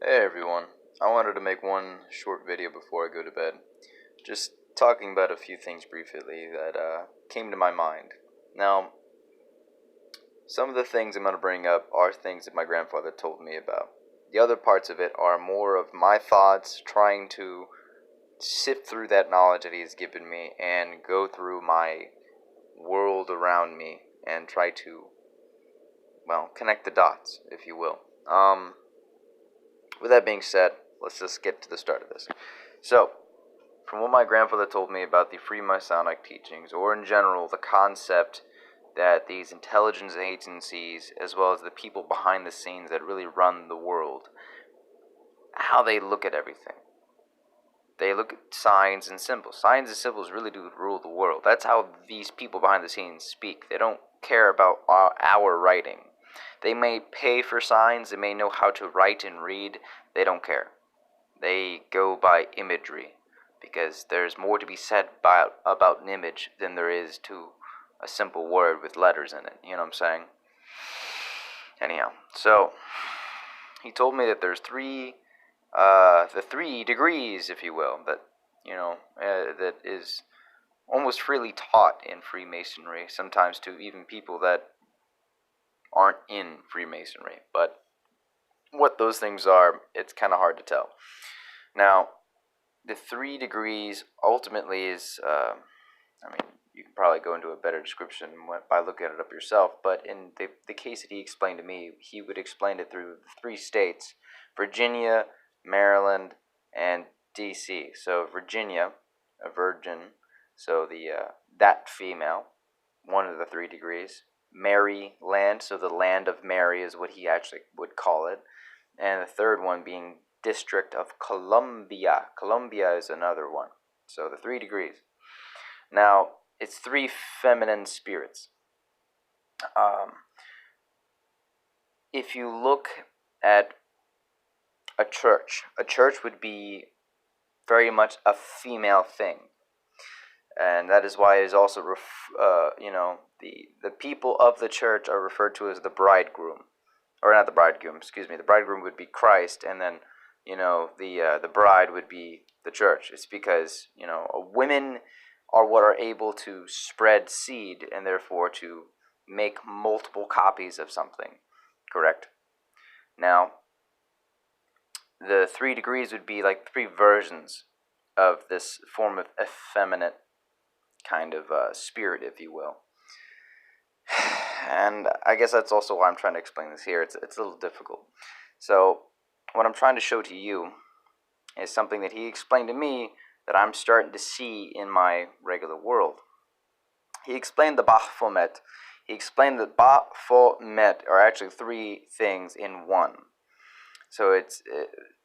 Hey everyone, I wanted to make one short video before I go to bed. Just talking about a few things briefly that came to my mind. Now, some of the things I'm going to bring up are things that my grandfather told me about. The other parts of it are more of my thoughts, trying to sift through that knowledge that he has given me and go through my world around me and try to, well, connect the dots, if you will. With that being said, let's just get to the start of this. So, from what my grandfather told me about the Freemasonic teachings, or in general, the concept that these intelligence agencies, as well as the people behind the scenes that really run the world, how they look at everything. They look at signs and symbols. Signs and symbols really do rule the world. That's how these people behind the scenes speak. They don't care about our writing. They may pay for signs, they may know how to write and read, they don't care. They go by imagery, because there's more to be said about an image than there is to a simple word with letters in it. You know what I'm saying? Anyhow, so he told me that there's the 3 degrees, if you will, that that is almost freely taught in Freemasonry. Sometimes to even people that aren't in Freemasonry, but what those things are, it's kind of hard to tell. Now, the 3 degrees ultimately is, you can probably go into a better description by looking it up yourself, but in the case that he explained to me, he would explain it through 3 states: Virginia, Maryland, and D.C. So Virginia, a virgin, so that female, one of the 3 degrees. Maryland, so the land of Mary is what he actually would call it. And the third one being District of Columbia. Columbia is another one. So the 3 degrees. Now, it's 3 feminine spirits. If you look at a church would be very much a female thing. And that is why it is also, the people of the church are referred to as the bridegroom. Or not the bridegroom, excuse me. The bridegroom would be Christ, and then, the bride would be the church. It's because, women are what are able to spread seed, and therefore to make multiple copies of something. Correct? Now, the 3 degrees would be like 3 versions of this form of effeminate kind of spirit, if you will. And I guess that's also why I'm trying to explain this here. It's a little difficult. So what I'm trying to show to you is something that he explained to me that I'm starting to see in my regular world. He explained the BaPhOmet. He explained that BaPhOmet are actually 3 things in one. So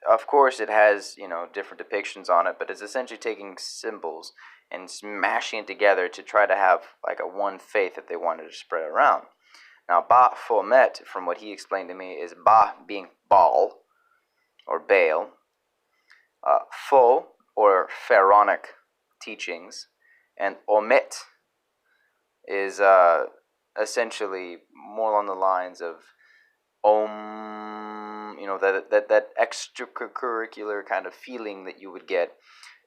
of course it has, different depictions on it, but it's essentially taking symbols and smashing it together to try to have like a one faith that they wanted to spread around. Now, BaPhOmet, from what he explained to me, is Ba being Baal, or Baal, Pho, or pharaonic teachings, and Omet is essentially more along the lines of Om, that extracurricular kind of feeling that you would get.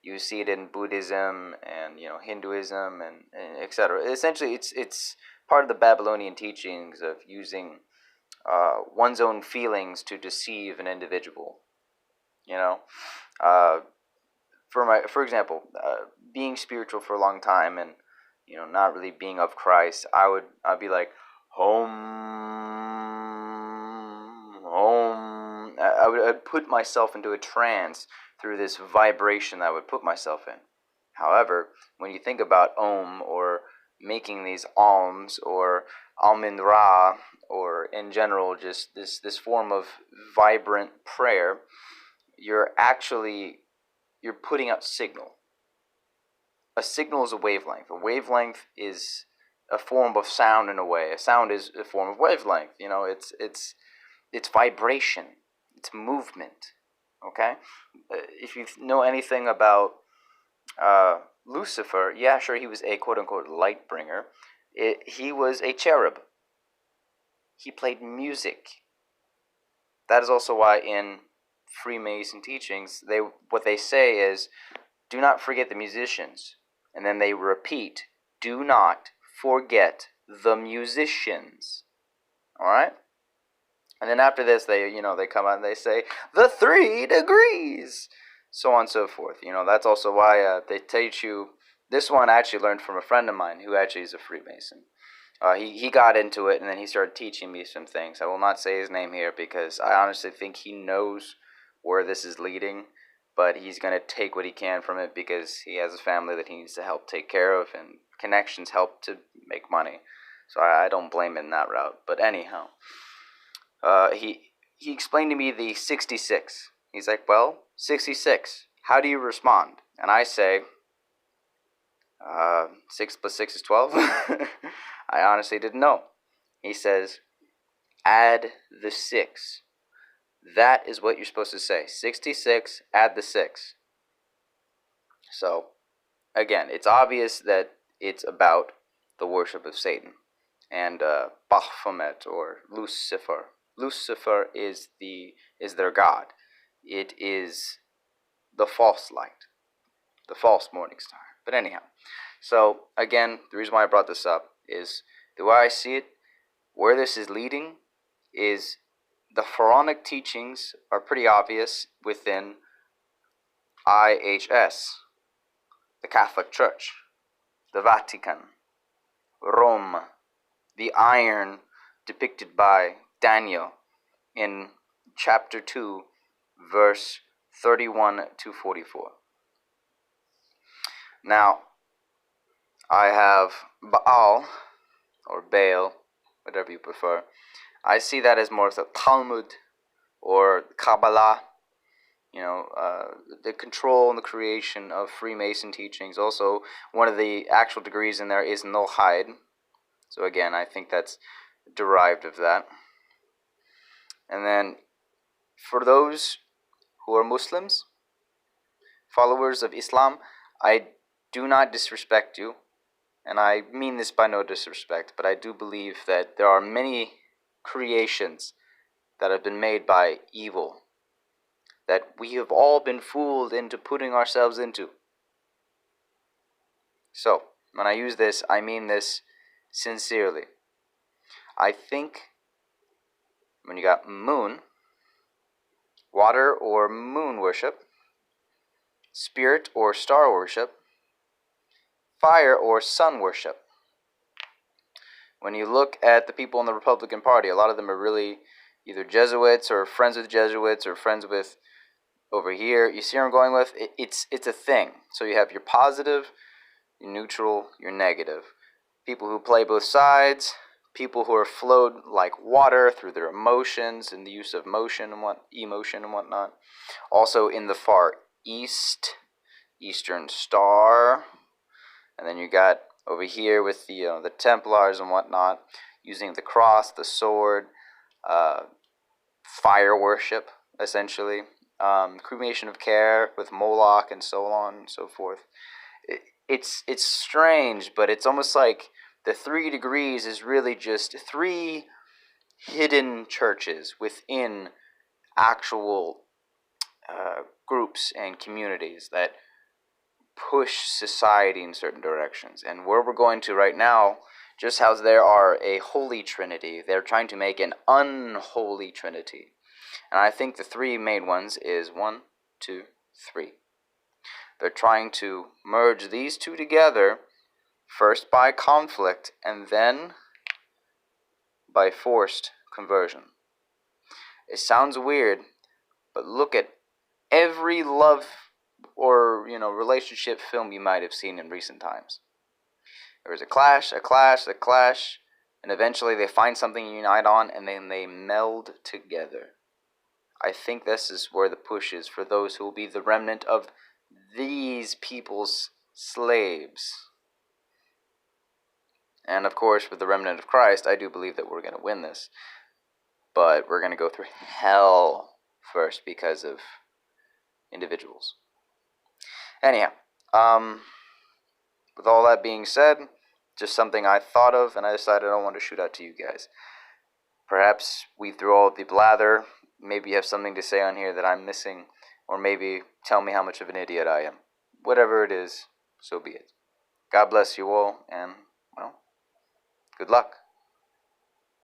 You see it in Buddhism and Hinduism and etc. Essentially, it's part of the Babylonian teachings of using one's own feelings to deceive an individual. For example, being spiritual for a long time and not really being of Christ, I'd be like home. I'd put myself into a trance through this vibration that I would put myself in. However, when you think about Om, or making these alms, or Amin Ra, or in general just this form of vibrant prayer, you're putting out signal. A signal is a wavelength. A wavelength is a form of sound in a way. A sound is a form of wavelength. It's vibration. It's movement. Okay? If you know anything about Lucifer, yeah, sure, he was a quote-unquote light bringer. He was a cherub. He played music. That is also why in Freemason teachings, what they say is, do not forget the musicians. And then they repeat, do not forget the musicians. Alright? And then after this, they come out and they say, the 3 degrees. So on and so forth. That's also why they teach you. This one I actually learned from a friend of mine who actually is a Freemason. He got into it, and then he started teaching me some things. I will not say his name here because I honestly think he knows where this is leading, but he's going to take what he can from it because he has a family that he needs to help take care of, and connections help to make money. So I don't blame him in that route. But anyhow, he explained to me the 66. He's like, well, 66. How do you respond? And I say, 6 plus 6 is 12. I honestly didn't know. He says, add the 6. That is what you're supposed to say. 66, add the 6. So, again, it's obvious that it's about the worship of Satan and BaPhOmet, or Lucifer. Lucifer is their god. It is the false light, the false morning star. But anyhow, so again, the reason why I brought this up is the way I see it, where this is leading is the pharaonic teachings are pretty obvious within IHS, the Catholic Church, the Vatican, Rome, the iron depicted by Daniel in chapter 2, verse 31 to 44. Now, I have Baal, or Baal, whatever you prefer. I see that as more of the Talmud or Kabbalah, the control and the creation of Freemason teachings. Also, one of the actual degrees in there is Noahide. So again, I think that's derived of that. And then, for those who are Muslims, followers of Islam, I do not disrespect you. And I mean this by no disrespect, but I do believe that there are many creations that have been made by evil, that we have all been fooled into putting ourselves into. So, when I use this, I mean this sincerely. I think when you got moon, water or moon worship, spirit or star worship, fire or sun worship. When you look at the people in the Republican Party, a lot of them are really either Jesuits or friends with Jesuits or friends with over here. You see where I'm going with? It's a thing. So you have your positive, your neutral, your negative. People who play both sides, people who are flowed like water through their emotions and the use of emotion and whatnot. Also in the far east, Eastern Star. And then you got over here with the Templars and whatnot, using the cross, the sword, fire worship, essentially, cremation of care with Moloch and so on and so forth. It's strange, but it's almost like the 3 degrees is really just 3 hidden churches within actual groups and communities that push society in certain directions. And where we're going to right now, just as there are a holy trinity, they're trying to make an unholy trinity. And I think the 3 main ones is 1, 2, 3. They're trying to merge these 2 together, first by conflict and then by forced conversion. It sounds weird, but look at every love or relationship film you might have seen in recent times. There was a clash, and eventually they find something to unite on, and then they meld together. I think this is where the push is for those who will be the remnant of these people's slaves. And of course, with the remnant of Christ, I do believe that we're going to win this. But we're going to go through hell first because of individuals. Anyhow, with all that being said, just something I thought of, and I decided I want to shoot out to you guys. Perhaps we through all the blather maybe you have something to say on here that I'm missing, or maybe tell me how much of an idiot I am. Whatever it is, so be it. God bless you all, and, well, good luck.